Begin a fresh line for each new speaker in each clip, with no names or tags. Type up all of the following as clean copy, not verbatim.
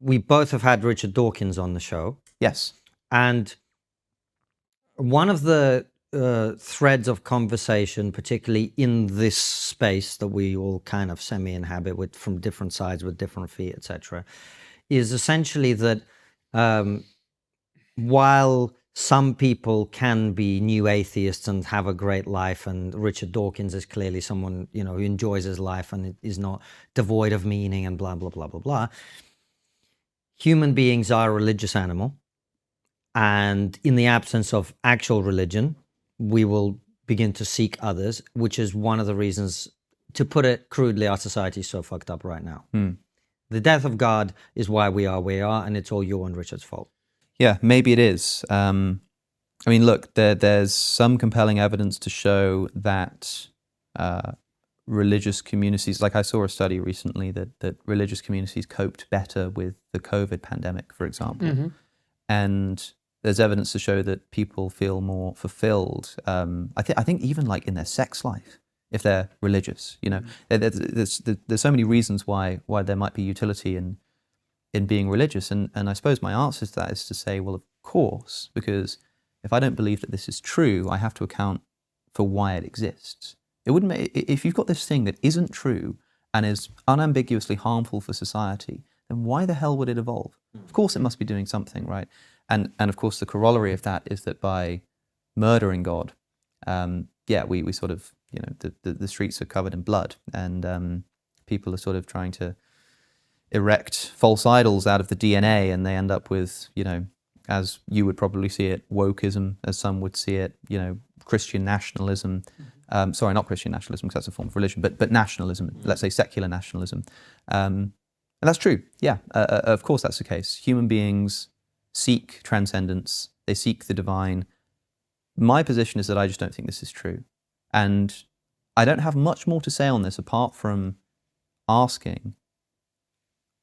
we both have had Richard Dawkins on the show.
Yes.
And one of the threads of conversation, particularly in this space that we all kind of semi-inhabit with from different sides with different feet, etc., is essentially that while some people can be new atheists and have a great life, and Richard Dawkins is clearly someone, you know, who enjoys his life and is not devoid of meaning and blah, blah, blah, blah, blah. Human beings are a religious animal. And in the absence of actual religion, we will begin to seek others, which is one of the reasons, to put it crudely, our society is so fucked up right now. The death of God is why we are where we are, and it's all your and Richard's fault.
Yeah, maybe it is. I mean, look, there's some compelling evidence to show that religious communities, like I saw a study recently that religious communities coped better with the COVID pandemic, for example. And there's evidence to show that people feel more fulfilled. I think even like in their sex life, if they're religious, you know, there's so many reasons why there might be utility in being religious. And I suppose my answer to that is to say, well, of course, because if I don't believe that this is true, I have to account for why it exists. It wouldn't make, if you've got this thing that isn't true and is unambiguously harmful for society, then why the hell would it evolve? Of course it must be doing something, right? And of course the corollary of that is that by murdering God, we sort of, you know, the streets are covered in blood, and people are sort of trying to erect false idols out of the DNA, and they end up with, you know, as you would probably see it, wokeism, as some would see it, you know, Christian nationalism. Sorry, not Christian nationalism, because that's a form of religion, but nationalism, let's say secular nationalism. And that's true, yeah, of course that's the case. Human beings seek transcendence, they seek the divine. My position is that I just don't think this is true. And I don't have much more to say on this apart from asking,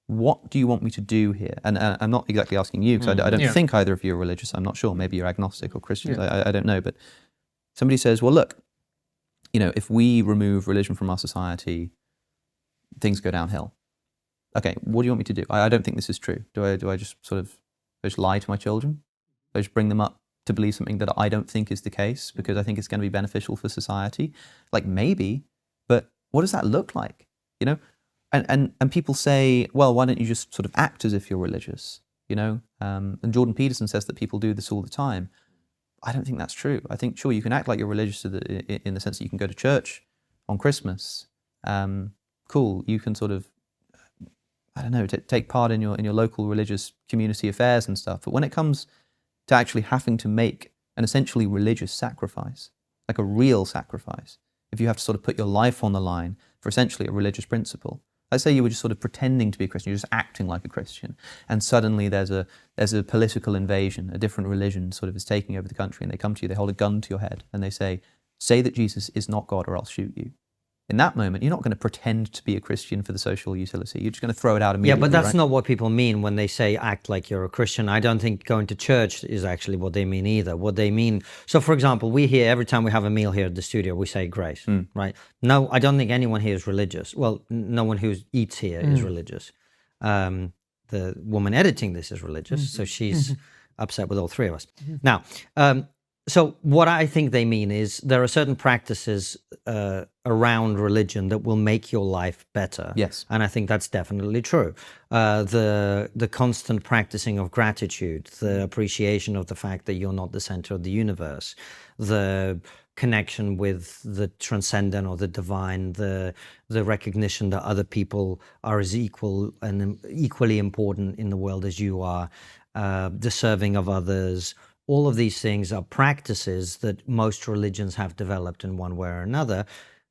what do you want me to do here? And I'm not exactly asking you, because I don't think either of you are religious. I'm not sure. Maybe you're agnostic or Christian. I don't know. But somebody says, well, look, you know, if we remove religion from our society, things go downhill. Okay, what do you want me to do? I don't think this is true. Do I just sort of lie to my children? Do I just bring them up to believe something that I don't think is the case because I think it's going to be beneficial for society? Like, maybe, but what does that look like? You know? And people say, well, why don't you just sort of act as if you're religious? You know? And Jordan Peterson says that people do this all the time. I don't think that's true. I think, sure, you can act like you're religious in the sense that you can go to church on Christmas. Cool, you can sort of, I don't know, take part in your local religious community affairs and stuff. But when it comes to actually having to make an essentially religious sacrifice, like a real sacrifice, if you have to sort of put your life on the line for essentially a religious principle, let's say you were just sort of pretending to be a Christian, you're just acting like a Christian, and suddenly there's a political invasion, a different religion sort of is taking over the country, and they come to you, they hold a gun to your head, and they say that Jesus is not God or I'll shoot you. In that moment, you're not going to pretend to be a Christian for the social utility. You're just going to throw it out immediately.
Yeah, but that's
right?
not what people mean when they say act like you're a Christian. I don't think going to church is actually what they mean either. What they mean, so for example, we hear every time we have a meal here at the studio, we say grace, right? No, I don't think anyone here is religious. Well, no one who eats here is religious. The woman editing this is religious, so she's upset with all three of us. Now, so what I think they mean is there are certain practices around religion that will make your life better.
Yes.
And I think that's definitely true. The constant practicing of gratitude, the appreciation of the fact that you're not the center of the universe, the connection with the transcendent or the divine, the recognition that other people are as equal and equally important in the world as you are, the serving of others. All of these things are practices that most religions have developed in one way or another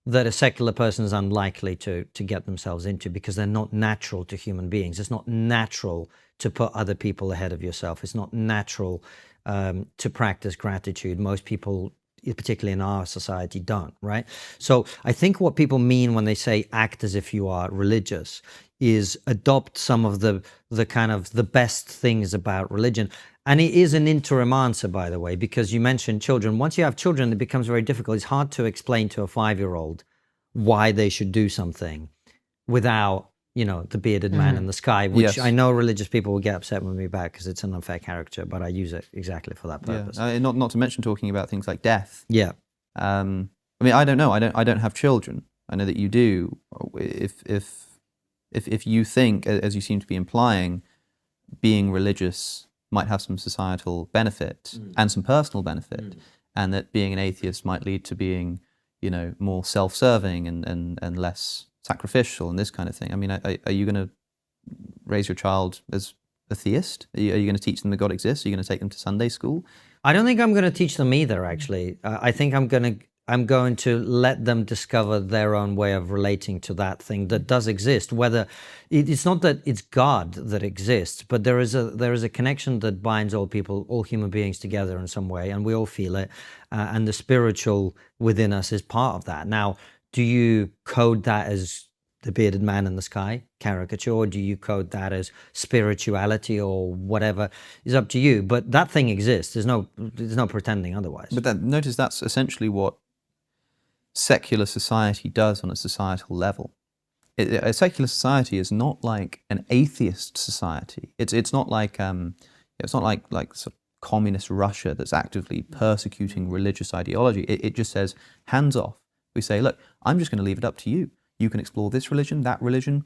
that a secular person is unlikely to get themselves into because they're not natural to human beings. It's not natural to put other people ahead of yourself. It's not natural to practice gratitude. Most people, particularly in our society, don't, right? So I think what people mean when they say act as if you are religious is adopt some of the kind of the best things about religion. And it is an interim answer, by the way, because you mentioned children. Once you have children, it becomes very difficult. It's hard to explain to a 5-year-old why they should do something without the bearded man in the sky, which
Yes.
I know religious people will get upset with me about because it's an unfair caricature, but I use it exactly for that purpose.
Not to mention talking about things like death.
Yeah.
I mean, I don't know. I don't have children. I know that you do. If you think, as you seem to be implying, being religious might have some societal benefit and some personal benefit, and that being an atheist might lead to being, more self-serving and less sacrificial and this kind of thing. I mean, are you going to raise your child as a theist? Are you going to teach them that God exists? Are you going to take them to Sunday school?
I don't think I'm going to teach them either, actually. I think I'm going to let them discover their own way of relating to that thing that does exist. Whether it's not that it's God that exists, but there is a connection that binds all people, all human beings together in some way, and we all feel it. And the spiritual within us is part of that. Now, do you code that as the bearded man in the sky caricature, or do you code that as spirituality or whatever? Is up to you. But that thing exists. There's no pretending otherwise.
But notice that's essentially what secular society does on a societal level. A secular society is not like an atheist society. It's not like sort of communist Russia that's actively persecuting religious ideology. It just says hands off. We say, look, I'm just going to leave it up to you. You can explore this religion, that religion.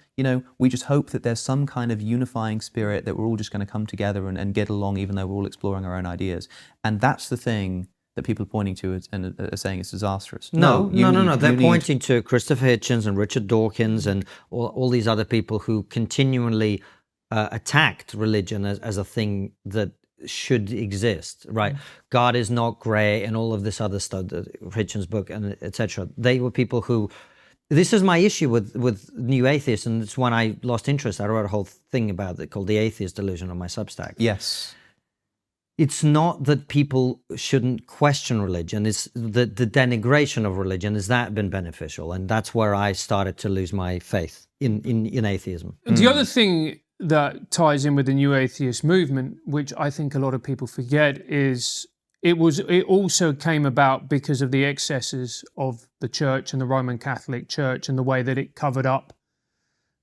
We just hope that there's some kind of unifying spirit that we're all just going to come together and get along, even though we're all exploring our own ideas. And that's the thing that people are pointing to and are saying is disastrous.
No. They're pointing to Christopher Hitchens and Richard Dawkins and all these other people who continually attacked religion as a thing that should exist, right? God is not grey and all of this other stuff, Hitchens' book and etc. They were people who. This is my issue with new atheists, and it's when I lost interest. I wrote a whole thing about it called The Atheist Delusion on my Substack.
Yes.
It's not that people shouldn't question religion. It's the denigration of religion. Has that been beneficial? And that's where I started to lose my faith in atheism.
The other thing that ties in with the new atheist movement, which I think a lot of people forget, is it also came about because of the excesses of the church and the Roman Catholic Church and the way that it covered up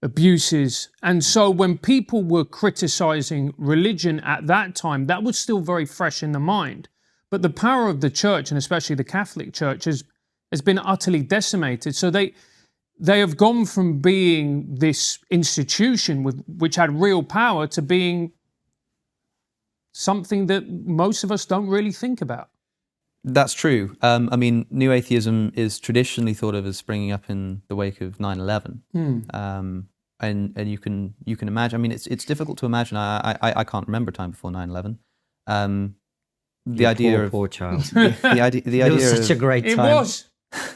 abuses. And so when people were criticizing religion at that time, that was still very fresh in the mind. But the power of the church, and especially the Catholic Church, has been utterly decimated. So they have gone from being this institution which had real power to being something that most of us don't really think about.
That's true. I mean, new atheism is traditionally thought of as springing up in the wake of 9/11, and you can imagine. I mean, it's difficult to imagine. I can't remember a time before 9/11. The idea of
poor child.
the idea
It was such a great time.
It was.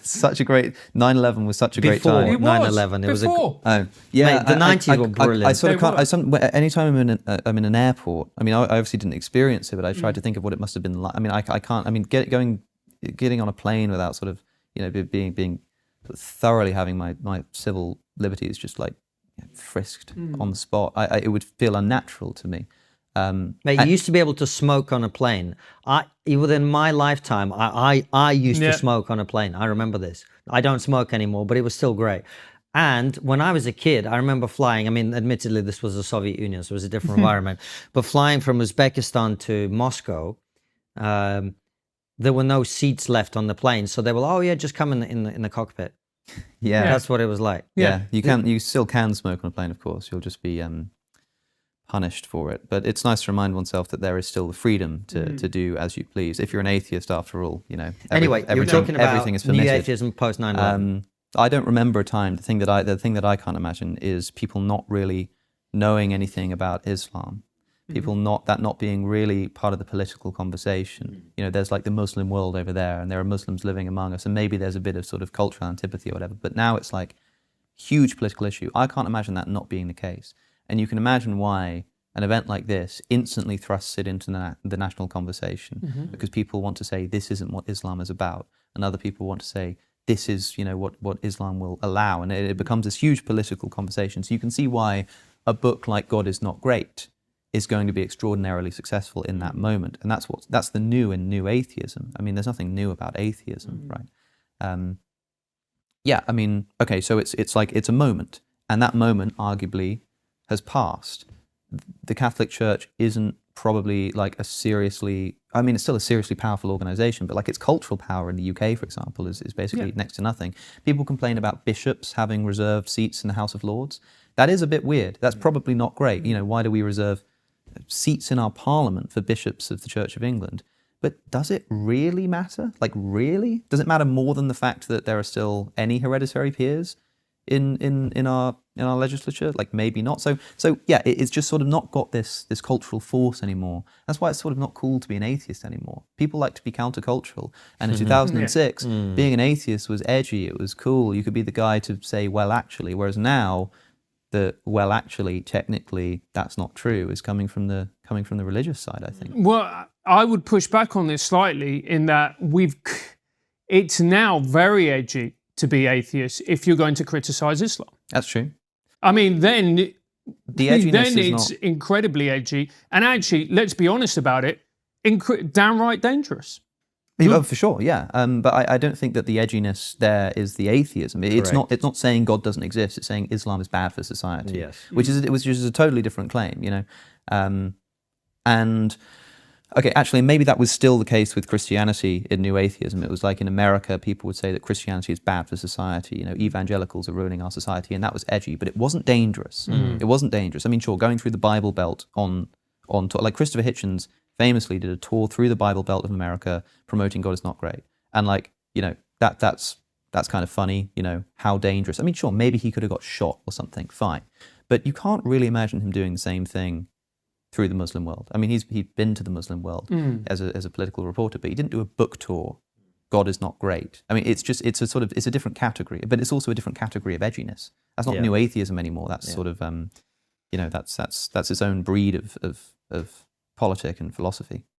such a great 9/11 was such a great
Before
time.
It was.
9/11, it was
Before.
Oh yeah,
Mate, the 90s were brilliant.
I sort of
They
can't. Anytime I'm in an airport. I mean, I obviously didn't experience it, but I tried to think of what it must have been like. I mean, I can't. I mean, getting on a plane without sort of being thoroughly having my civil liberties just like frisked on the spot. It would feel unnatural to me.
Mate, you used to be able to smoke on a plane. Within my lifetime, I used to smoke on a plane. I remember this. I don't smoke anymore, but it was still great. And when I was a kid, I remember flying. I mean, admittedly, this was the Soviet Union, so it was a different environment. But flying from Uzbekistan to Moscow, there were no seats left on the plane. So they were, oh yeah, just come in the cockpit.
Yeah,
That's what it was like.
yeah. You still can smoke on a plane, of course. You'll just be punished for it. But it's nice to remind oneself that there is still the freedom to do as you please. If you're an atheist, after all,
Anyway, you're talking about
everything is
new
permitted.
atheism post 9/11.
I don't remember a time. The thing that I can't imagine is people not really knowing anything about Islam. People not being really part of the political conversation. There's like the Muslim world over there, and there are Muslims living among us, and maybe there's a bit of sort of cultural antipathy or whatever. But now it's like huge political issue. I can't imagine that not being the case. And you can imagine why an event like this instantly thrusts it into the national conversation, because people want to say this isn't what Islam is about, and other people want to say this is what Islam will allow, and it becomes this huge political conversation. So you can see why a book like God Is Not Great is going to be extraordinarily successful in that moment, and that's the new in new atheism. I mean, there's nothing new about atheism, right? Yeah, I mean, okay, so it's like it's a moment, And that moment, arguably, has passed. The Catholic Church isn't probably like a seriously, I mean, it's still a seriously powerful organization, but like its cultural power in the UK, for example, is basically next to nothing. People complain about bishops having reserved seats in the House of Lords. That is a bit weird. That's probably not great. You know, why do we reserve seats in our parliament for bishops of the Church of England? But does it really matter? Like, really? Does it matter more than the fact that there are still any hereditary peers in our legislature? Like, maybe not. So yeah, it's just sort of not got this cultural force anymore. That's why it's sort of not cool to be an atheist anymore. People like to be countercultural, and in 2006, being an atheist was edgy. It was cool. You could be the guy to say, well, actually. Whereas now, the well, actually, technically, that's not true is coming from the religious side, I think.
Well, I would push back on this slightly in that it's now very edgy to be atheist if you're going to criticize Islam.
That's true.
I mean, then
The edginess
then
is
it's
not...
incredibly edgy, and actually, let's be honest about it, downright dangerous.
Oh, for sure, yeah. But I don't think that the edginess there is the atheism. It's not saying God doesn't exist. It's saying Islam is bad for society.
Yes.
Which is a totally different claim, you know. And okay, actually, maybe that was still the case with Christianity in New Atheism. It was like in America, people would say that Christianity is bad for society. You know, evangelicals are ruining our society, and that was edgy. But it wasn't dangerous. It wasn't dangerous. I mean, sure, going through the Bible Belt on tour, like Christopher Hitchens famously did a tour through the Bible Belt of America promoting God is not great. And like, you know, that's kind of funny, you know, how dangerous. I mean, sure, maybe he could have got shot or something, fine. But you can't really imagine him doing the same thing through the Muslim world. I mean, he'd been to the Muslim world as a political reporter, but he didn't do a book tour, God is not great. I mean, it's a different category, but it's also a different category of edginess. That's not New Atheism anymore. That's sort of, you know, that's its own breed of politic and philosophy.